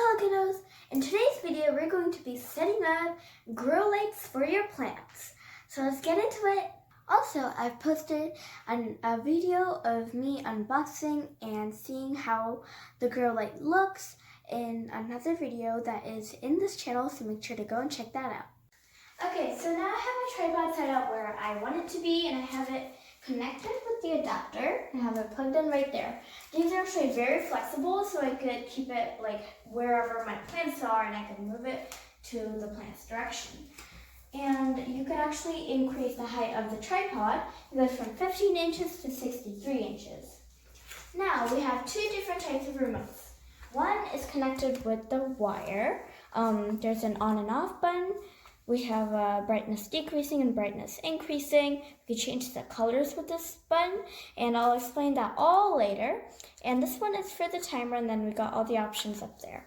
Hello kiddos! In today's video we're going to be setting up grow lights for your plants. So let's get into it. Also, I've posted a video of me unboxing and seeing how the grow light looks in another video that is in this channel, so make sure to go and check that out. Okay, so now I have my tripod set up where I want it to be, and I have it connected with the adapter. I have it plugged in right there. These are actually very flexible, so I could keep it like wherever my plants are, and I could move it to the plant's direction. And you could actually increase the height of the tripod. It goes from 15 inches to 63 inches. Now we have two different types of remotes. One is connected with the wire. There's an on and off button. We have brightness decreasing and brightness increasing. We can change the colors with this button, and I'll explain that all later. And this one is for the timer, and then we got all the options up there.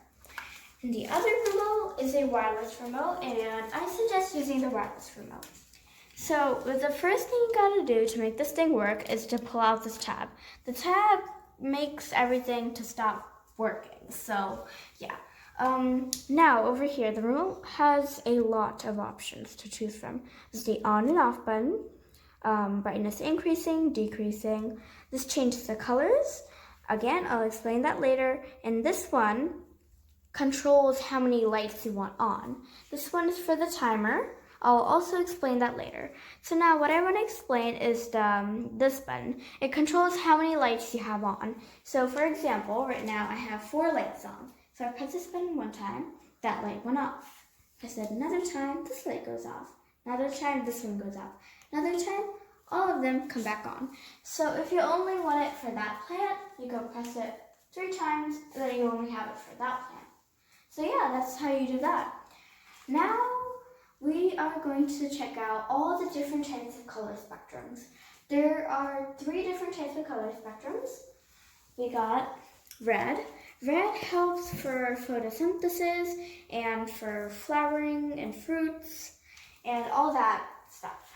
And the other remote is a wireless remote, and I suggest using the wireless remote. So the first thing you gotta do to make this thing work is to pull out this tab. The tab makes everything to stop working, so yeah. Now over here, the remote has a lot of options to choose from. There's the on and off button, brightness increasing, decreasing. This changes the colors. Again, I'll explain that later. And this one controls how many lights you want on. This one is for the timer. I'll also explain that later. So now what I want to explain is this button. It controls how many lights you have on. So for example, right now I have 4 lights on. So I press this button one time, that light went off. Press it another time, this light goes off. Another time, this one goes off. Another time, all of them come back on. So if you only want it for that plant, you go press it 3 times, and then you only have it for that plant. So yeah, that's how you do that. Now, we are going to check out all the different types of color spectrums. There are 3 different types of color spectrums. We got red. Red helps for photosynthesis and for flowering and fruits and all that stuff.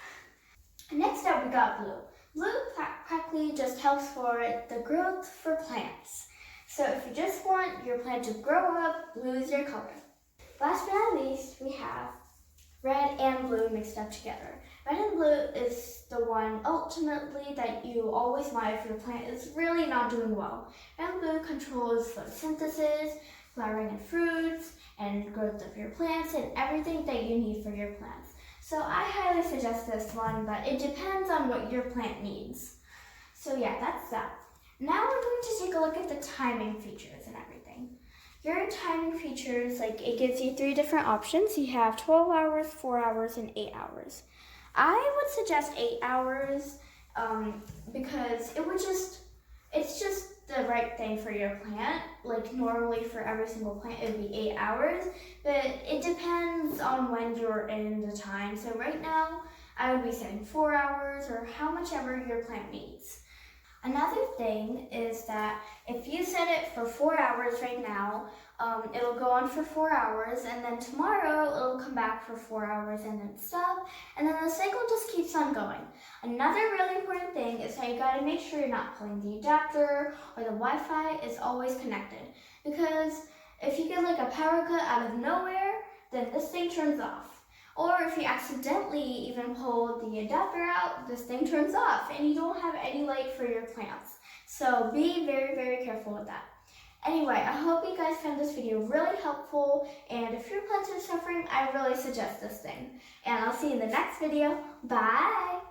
Next up, we got blue. Blue practically just helps for the growth for plants. So if you just want your plant to grow up, blue is your color. Last but not least, we have red and blue mixed up together. Red and blue is the one ultimately that you always want if your plant is really not doing well. Red and blue controls photosynthesis, flowering and fruits, and growth of your plants, and everything that you need for your plants. So I highly suggest this one, but it depends on what your plant needs. So yeah, that's that. Now we're going to take a look at the timing features and everything. Your timing features, it gives you 3 different options. You have 12 hours, 4 hours, and 8 hours. I would suggest 8 hours because it's just the right thing for your plant. Like normally for every single plant it would be 8 hours, but it depends on when you're in the time. So right now I would be setting 4 hours or how much ever your plant needs. Another thing is that if you set it for 4 hours right now, it'll go on for 4 hours, and then tomorrow it'll come back for 4 hours and then stop, and then the cycle just keeps on going. Another really important thing is that you gotta make sure you're not pulling the adapter or the Wi-Fi is always connected, because if you get a power cut out of nowhere, then this thing turns off. Or if you accidentally even pull the adapter out, this thing turns off and you don't have any light for your plants. So be very, very careful with that. Anyway, I hope you guys found this video really helpful, and if your plants are suffering, I really suggest this thing. And I'll see you in the next video. Bye!